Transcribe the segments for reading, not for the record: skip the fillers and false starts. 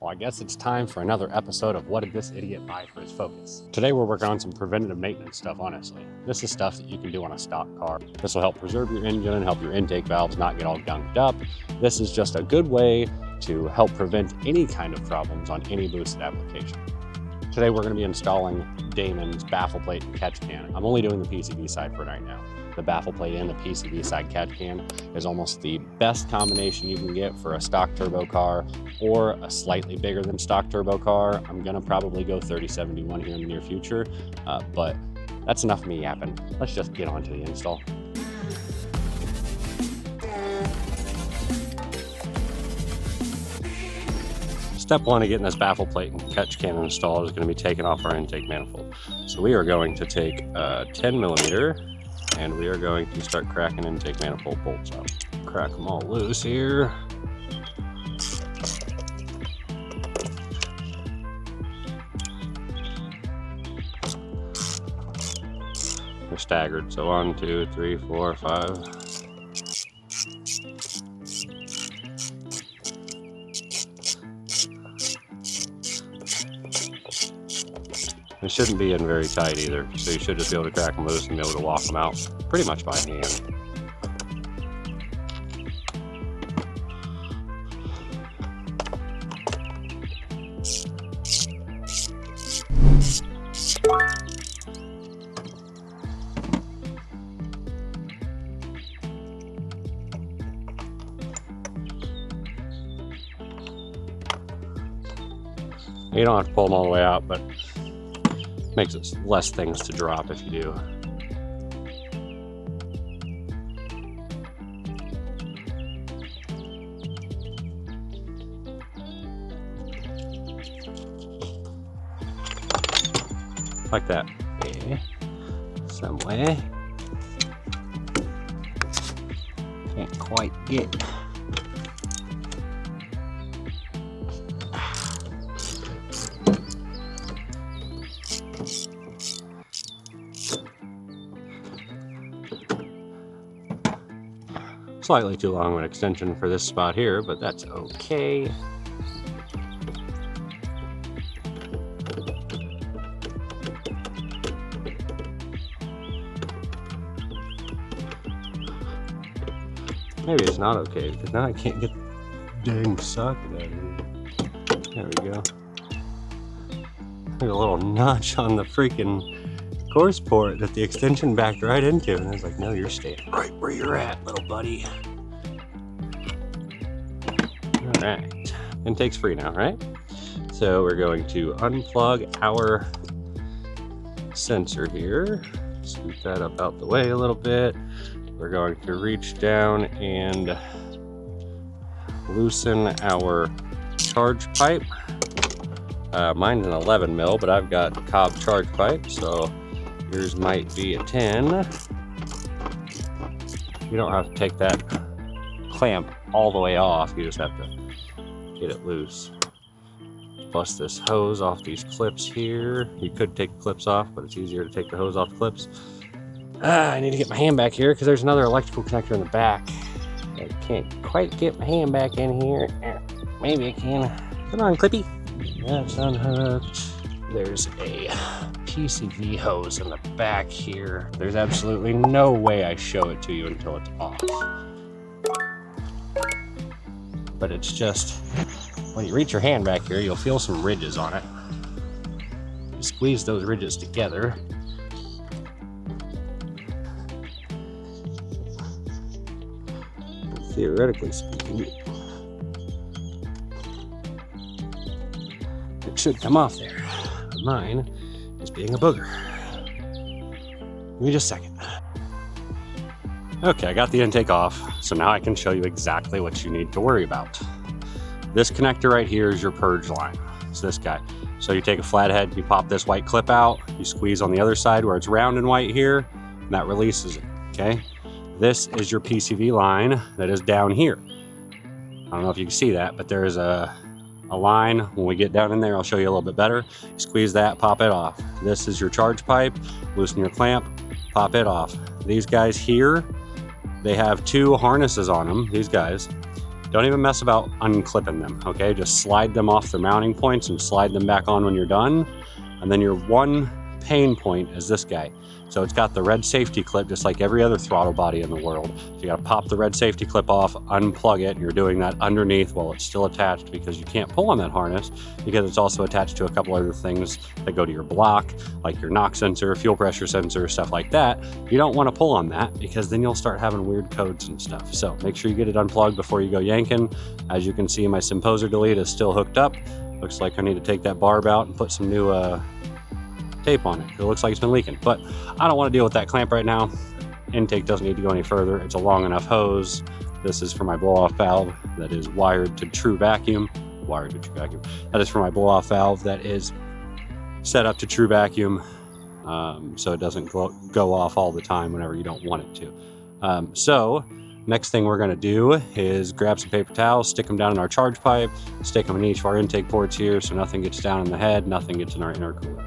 Well, I guess it's time for another episode of What Did This Idiot Buy for His Focus? Today we're working on some preventative maintenance stuff, honestly. This is stuff that you can do on a stock car. This will help preserve your engine and help your intake valves not get all gunked up. This is just a good way to help prevent any kind of problems on any boosted application. Today we're going to be installing Damond's baffle plate and catch can. I'm only doing the PCV side for right now. The baffle plate and the PCV side catch can is almost the best combination you can get for a stock turbo car or a slightly bigger than stock turbo car. I'm gonna probably go 3071 here in the near future, but that's enough of me yapping. Let's just get on to the install. Step one of getting this baffle plate and catch can installed is going to be taking off our intake manifold. So we are going to take a 10 millimeter and we are going to start cracking intake manifold bolts out. Crack them all loose here. They're staggered, so 1, 2, 3, 4, 5. They shouldn't be in very tight either, so you should just be able to crack them loose and be able to walk them out pretty much by hand. You don't have to pull them all the way out, but makes it less things to drop if you do. Like that. Yeah. Some way. Can't quite get. Slightly too long of an extension for this spot here, but that's okay. Maybe it's not okay, because now I can't get the dang socket out of here. There we go. There's a little notch on the freaking course port that the extension backed right into, and I was like, no, you're staying right where you're at, little buddy. All right, intake's free now, right? So we're going to unplug our sensor here, scoot that up out the way a little bit. We're going to reach down and loosen our charge pipe. Mine's an 11 mil, but I've got Cobb charge pipe, so yours might be a 10. You don't have to take that clamp all the way off, you just have to get it loose. Bust this hose off these clips here. You could take the clips off, but it's easier to take the hose off the clips. I need to get my hand back here because there's another electrical connector in the back. I can't quite get my hand back in here. Maybe I can. Come on, Clippy. That's unhooked. There's a PCV hose in the back here. There's absolutely no way I show it to you until it's off. But it's just, when you reach your hand back here, you'll feel some ridges on it. You squeeze those ridges together. And theoretically speaking, it should come off there. Mine is being a booger. Give me just a second. Okay, I got the intake off, so now I can show you exactly what you need to worry about. This connector right here is your purge line. It's this guy. So you take a flathead, you pop this white clip out, you squeeze on the other side where it's round and white here, and that releases it, okay? This is your PCV line that is down here. I don't know if you can see that, but there is a line. When we get down in there, I'll show you a little bit better. Squeeze that, pop it off. This is your charge pipe. Loosen your clamp, pop it off. These guys here, they have two harnesses on them, these guys. Don't even mess about unclipping them, okay? Just slide them off their mounting points and slide them back on when you're done. And then your one pain point is this guy. So it's got the red safety clip just like every other throttle body in the world. So you gotta pop the red safety clip off, unplug it, and you're doing that underneath while it's still attached, because you can't pull on that harness because it's also attached to a couple other things that go to your block, like your knock sensor, fuel pressure sensor, stuff like that. You don't wanna pull on that because then you'll start having weird codes and stuff. So make sure you get it unplugged before you go yanking. As you can see, my Simposer delete is still hooked up. Looks like I need to take that barb out and put some new tape on it. It looks like it's been leaking, but I don't want to deal with that clamp right now. Intake doesn't need to go any further. It's a long enough hose. This is for my blow-off valve that is wired to true vacuum. That is for my blow-off valve that is set up to true vacuum, so it doesn't go off all the time whenever you don't want it to. So next thing we're going to do is grab some paper towels, stick them down in our charge pipe, stick them in each of our intake ports here so nothing gets down in the head, nothing gets in our intercooler.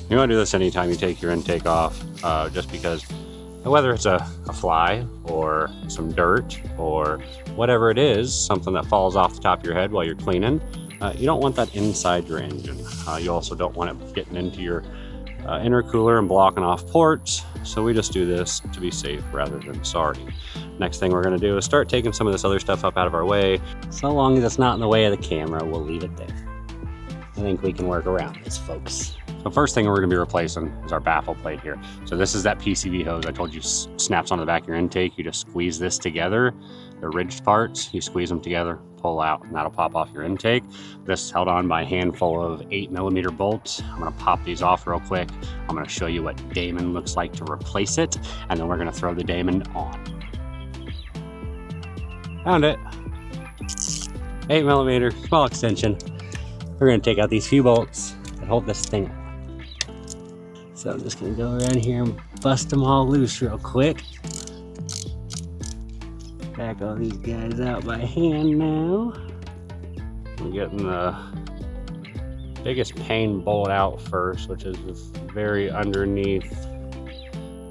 You want to do this anytime you take your intake off, just because whether it's a fly or some dirt or whatever it is, something that falls off the top of your head while you're cleaning, you don't want that inside your engine. You also don't want it getting into your intercooler and blocking off ports. So we just do this to be safe rather than sorry. Next thing we're going to do is start taking some of this other stuff up out of our way. So long as it's not in the way of the camera, we'll leave it there. I think we can work around this, folks. The first thing we're going to be replacing is our baffle plate here. So this is that PCV hose I told you snaps on the back of your intake. You just squeeze this together. The ridged parts, you squeeze them together, pull out, and that'll pop off your intake. This is held on by a handful of 8mm bolts. I'm going to pop these off real quick. I'm going to show you what Damond looks like to replace it, and then we're going to throw the Damond on. Found it. 8mm, small extension. We're going to take out these few bolts that hold this thing on. So I'm just going to go around here and bust them all loose real quick. Back all these guys out by hand now. I'm getting the biggest pain bolt out first, which is this very underneath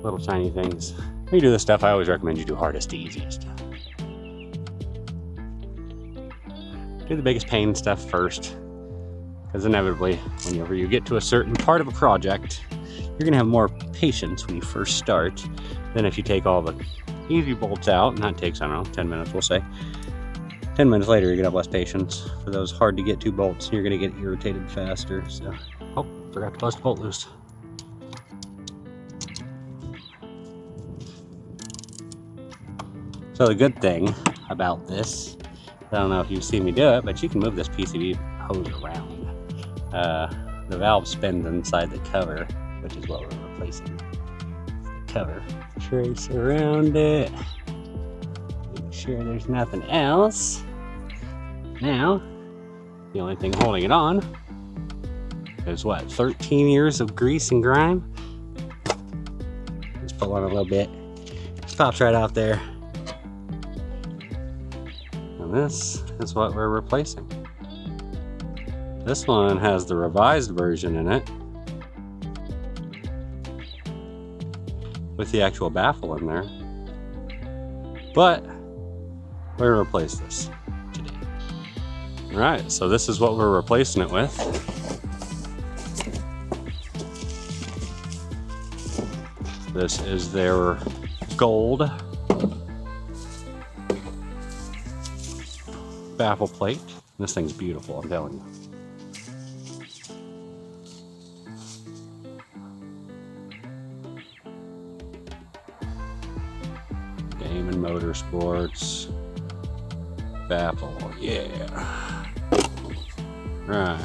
little tiny things. When you do this stuff, I always recommend you do hardest to easiest. Do the biggest pain stuff first, because inevitably, whenever you get to a certain part of a project, you're gonna have more patience when you first start than if you take all the easy bolts out, and that takes, I don't know, 10 minutes, we'll say. 10 minutes later, you're gonna have less patience for those hard to get to bolts. You're gonna get irritated faster, so. Oh, forgot to bust a bolt loose. So the good thing about this, I don't know if you've seen me do it, but you can move this PCV hose around. The valve spins inside the cover, which is what we're replacing. The cover. Trace around it. Make sure there's nothing else. Now, the only thing holding it on is what, 13 years of grease and grime? Let's pull on a little bit. It pops right out there. And this is what we're replacing. This one has the revised version in it, with the actual baffle in there. But we're gonna replace this today. All right, so this is what we're replacing it with. This is their gold baffle plate. This thing's beautiful, I'm telling you. Damond Motorsports baffle, yeah. Right,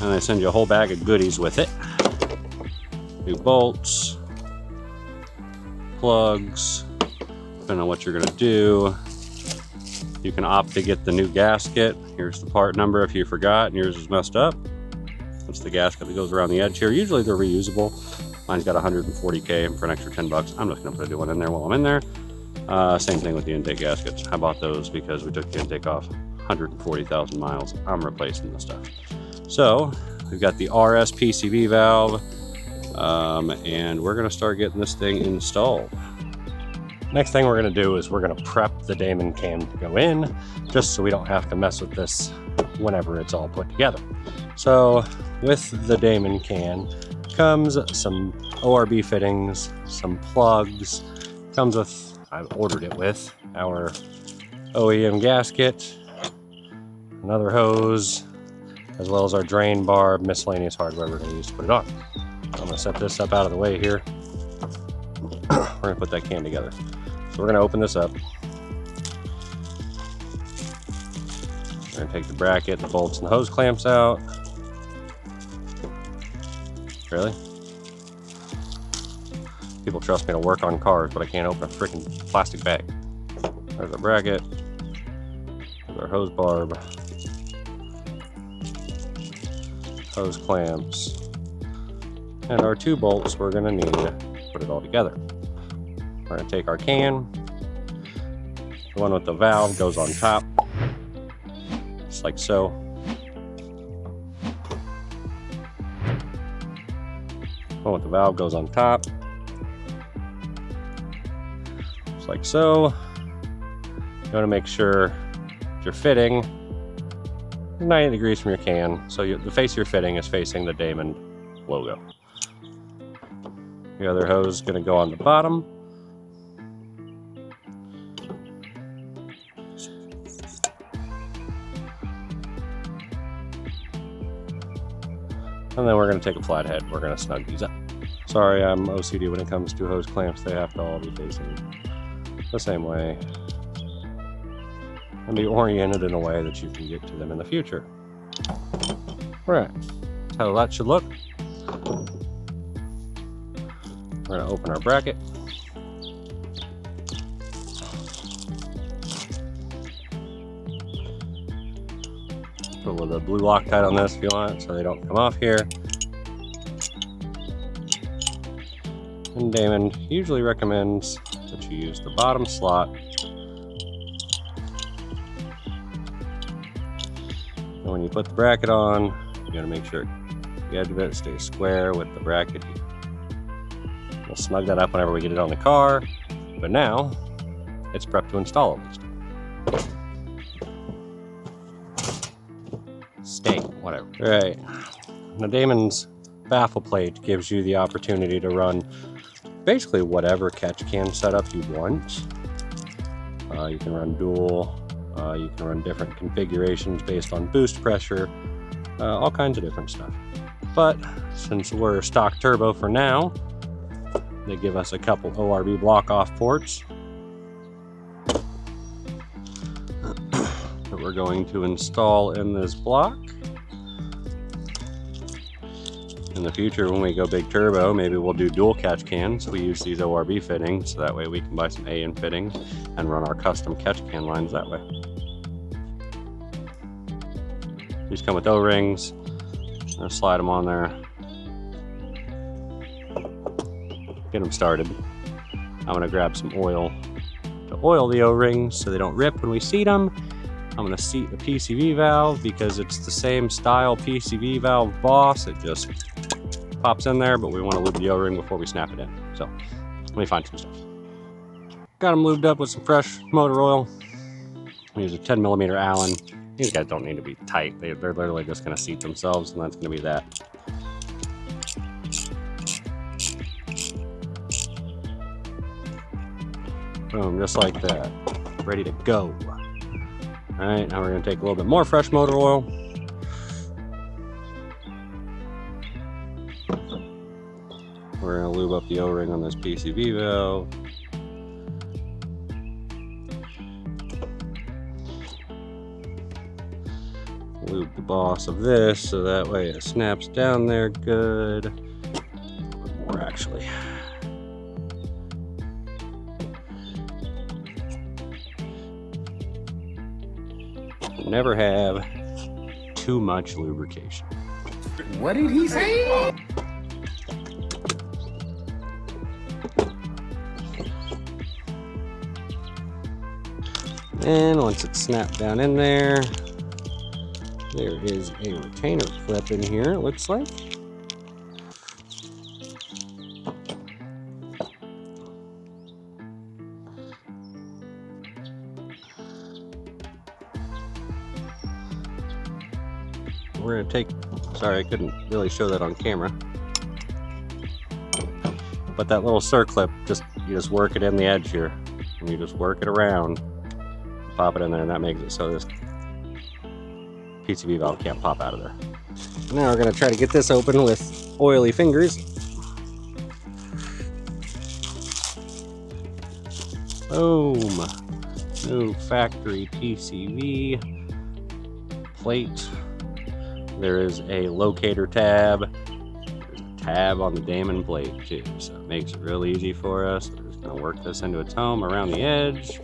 and they send you a whole bag of goodies with it. New bolts, plugs, depending on what you're gonna do. You can opt to get the new gasket. Here's the part number if you forgot and yours is messed up. That's the gasket that goes around the edge here. Usually they're reusable. Mine's got 140K, and for an extra 10 bucks, I'm just gonna put a new one in there while I'm in there. Same thing with the intake gaskets. I bought those because we took the intake off 140,000 miles. I'm replacing the stuff. So we've got the RS PCV valve, and we're gonna start getting this thing installed. Next thing we're going to do is we're going to prep the Damond cam to go in, just so we don't have to mess with this whenever it's all put together. So with the Damond can comes some ORB fittings, some plugs, comes with, I've ordered it with, our OEM gasket, another hose, as well as our drain bar, miscellaneous hardware we're going to use to put it on. I'm going to set this up out of the way here. We're going to put that can together. So we're going to open this up. We're going to take the bracket, the bolts, and the hose clamps out. Really? People trust me to work on cars, but I can't open a freaking plastic bag. There's our bracket. There's our hose barb. Hose clamps. And our 2 bolts we're going to need to put it all together. We're going to take our can. The one with the valve goes on top, just like so. The one with the valve goes on top, just like so. You want to make sure your fitting is 90 degrees from your can, so the face of your fitting is facing the Damond logo. The other hose is going to go on the bottom. And then we're going to take a flathead. We're going to snug these up. Sorry, I'm OCD when it comes to hose clamps. They have to all be facing the same way and be oriented in a way that you can get to them in the future. All right, that's how that should look. We're going to open our bracket. Put a little bit of blue Loctite on this if you want, so they don't come off here. And Damond usually recommends that you use the bottom slot. And when you put the bracket on, you gotta make sure the edge of it stays square with the bracket here. We'll snug that up whenever we get it on the car, but now it's prepped to install at least. Whatever. All right. Now Damond's baffle plate gives you the opportunity to run basically whatever catch can setup you want. You can run dual. You can run different configurations based on boost pressure. All kinds of different stuff. But since we're stock turbo for now, they give us a couple ORB block-off ports that we're going to install in this block. In the future, when we go big turbo, maybe we'll do dual catch cans. We use these ORB fittings, so that way we can buy some AN fittings and run our custom catch can lines that way. These come with O-rings. I'm gonna slide them on there. Get them started. I'm gonna grab some oil to oil the O-rings so they don't rip when we seat them. I'm gonna seat the PCV valve because it's the same style PCV valve boss. It just pops in there, but we want to lube the O-ring before we snap it in. So let me find some stuff. Got them lubed up with some fresh motor oil. We use a 10mm Allen. These guys don't need to be tight. They're literally just gonna seat themselves, and that's gonna be that. Boom, just like that. Ready to go. All right, now we're gonna take a little bit more fresh motor oil. We're gonna lube up the O-ring on this PCV valve. Lube the boss of this so that way it snaps down there good. A little bit more actually. Never have too much lubrication. What did he say? And once it's snapped down in there, there is a retainer clip in here, it looks like. We're gonna take, sorry, I couldn't really show that on camera. But that little circlip, you just work it in the edge here. And you just work it around, pop it in there, and that makes it so this PCV valve can't pop out of there. Now we're gonna try to get this open with oily fingers. Boom! New factory PCV plate. There is a locator tab. There's a tab on the Damond plate too, so it makes it real easy for us. We're just gonna work this into its home around the edge.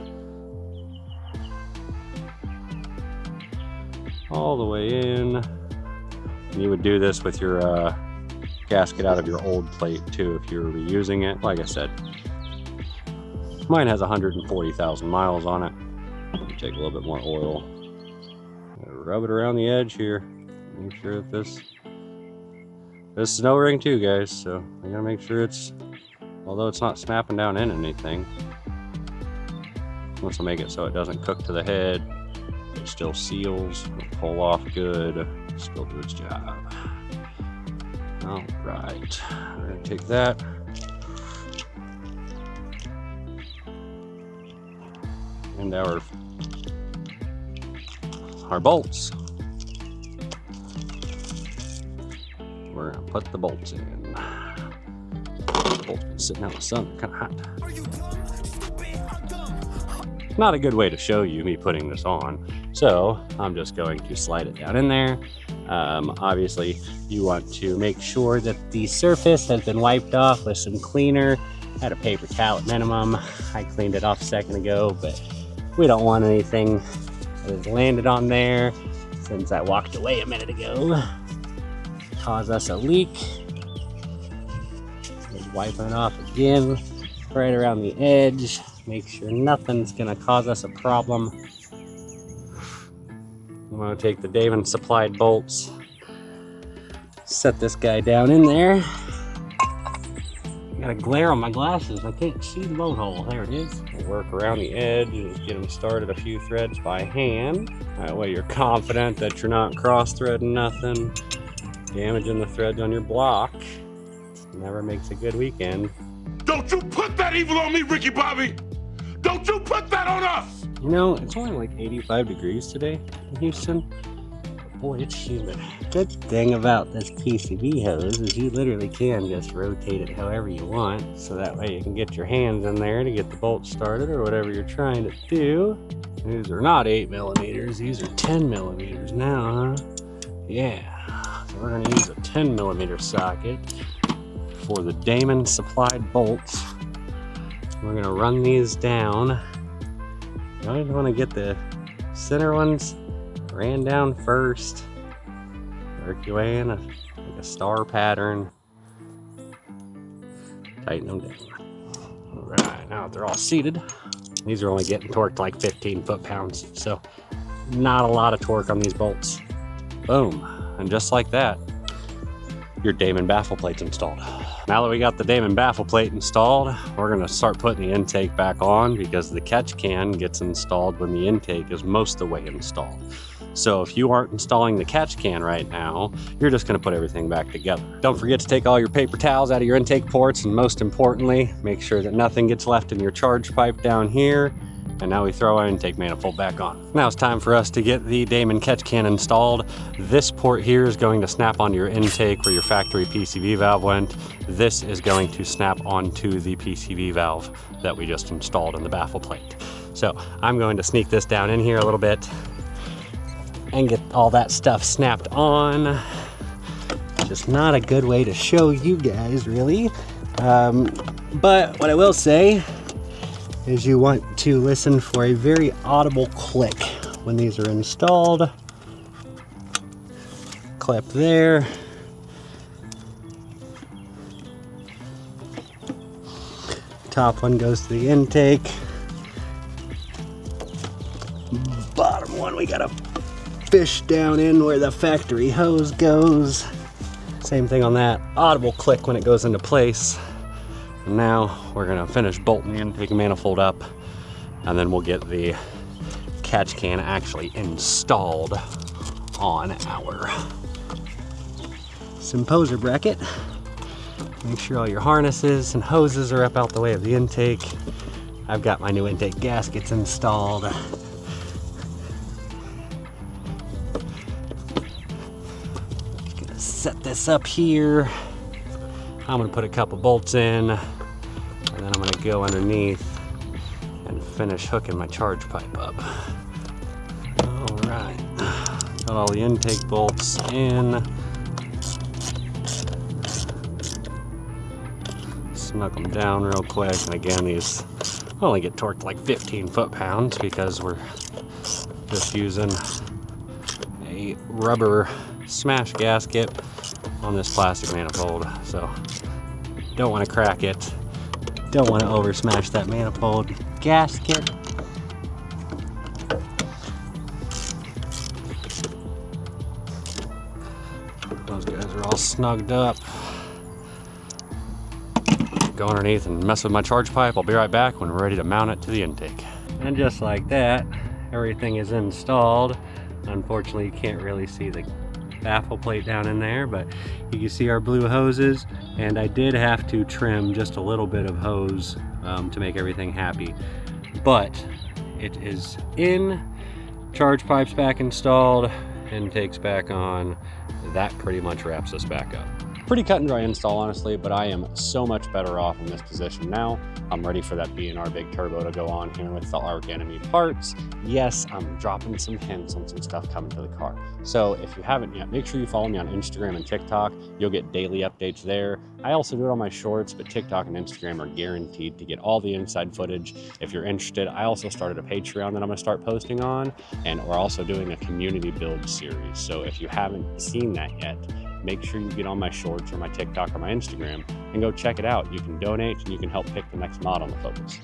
All the way in. And you would do this with your gasket out of your old plate too if you were reusing it. Like I said, mine has 140,000 miles on it. Take a little bit more oil. Rub it around the edge here. Make sure that this is no ring too, guys, so I gotta make sure it's, although it's not snapping down in anything, this will make it so it doesn't cook to the head. It still seals, it'll pull off good, still do its job. All right, we're gonna take that. And our bolts. We're gonna put the bolts in. The bolts been sitting out in the sun, they're kind of hot. Not a good way to show you me putting this on, so I'm just going to slide it down in there. Obviously, you want to make sure that the surface has been wiped off with some cleaner. I had a paper towel at minimum. I cleaned it off a second ago, but we don't want anything that has landed on there since I walked away a minute ago. Cause us a leak. Just wiping it off again, right around the edge. Make sure nothing's gonna cause us a problem. I'm gonna take the Damond supplied bolts, set this guy down in there. Got a glare on my glasses, I can't see the bolt hole. There it is. We'll work around the edge and just get them started a few threads by hand. That way you're confident that you're not cross-threading nothing, damaging the threads on your block. Never makes a good weekend. Don't you put that evil on me, Ricky Bobby! Don't you put that on us! You know, it's only like 85 degrees today in Houston. But boy, it's humid. Good thing about this PCV hose is you literally can just rotate it however you want, so that way you can get your hands in there to get the bolts started or whatever you're trying to do. These are not 8mm, these are 10mm now, huh? Yeah, so we're gonna use a 10mm socket for the Damond supplied bolts. We're gonna run these down. You always want to get the center ones ran down first. Work your way in like a star pattern. Tighten them down. All right, now that they're all seated, these are only getting torqued like 15 foot-pounds, so not a lot of torque on these bolts. Boom, and just like that, your Damond baffle plate's installed. Now that we got the Damond baffle plate installed, we're gonna start putting the intake back on because the catch can gets installed when the intake is most of the way installed. So if you aren't installing the catch can right now, you're just gonna put everything back together. Don't forget to take all your paper towels out of your intake ports, and most importantly, make sure that nothing gets left in your charge pipe down here. And now we throw our intake manifold back on. Now it's time for us to get the Damond catch can installed. This port here is going to snap onto your intake where your factory PCV valve went. This is going to snap onto the PCV valve that we just installed in the baffle plate. So I'm going to sneak this down in here a little bit and get all that stuff snapped on. Just not a good way to show you guys, really. But what I will say is you want to listen for a very audible click when these are installed. Clip there. Top one goes to the intake. Bottom one, we got a fish down in where the factory hose goes. Same thing on that, audible click when it goes into place. And now we're gonna finish bolting the intake manifold up, and then we'll get the catch can actually installed on our Symposer bracket. Make sure all your harnesses and hoses are up out the way of the intake. I've got my new intake gaskets installed. Just gonna set this up here. I'm gonna put a couple bolts in, and then I'm gonna go underneath and finish hooking my charge pipe up. All right, got all the intake bolts in. Snug them down real quick, and again, these only get torqued like 15 foot-pounds because we're just using a rubber smash gasket on this plastic manifold. So don't want to crack it, don't want to over smash that manifold gasket. Those guys are all snugged up. Go underneath and mess with my charge pipe. I'll be right back when we're ready to mount it to the intake. And just like that, everything is installed. Unfortunately, you can't really see the baffle plate down in there, but you can see our blue hoses, and I did have to trim just a little bit of hose to make everything happy. But it is in, charge pipe's back installed, intake's back on. That pretty much wraps us back up. Pretty cut and dry install, honestly, but I am so much better off in this position now. I'm ready for that B&R big turbo to go on here with the Arc Enemy parts. Yes, I'm dropping some hints on some stuff coming to the car. So if you haven't yet, make sure you follow me on Instagram and TikTok. You'll get daily updates there. I also do it on my shorts, but TikTok and Instagram are guaranteed to get all the inside footage. If you're interested, I also started a Patreon that I'm gonna start posting on, and we're also doing a community build series. So if you haven't seen that yet, make sure you get on my shorts or my TikTok or my Instagram and go check it out. You can donate and you can help pick the next mod on the Focus.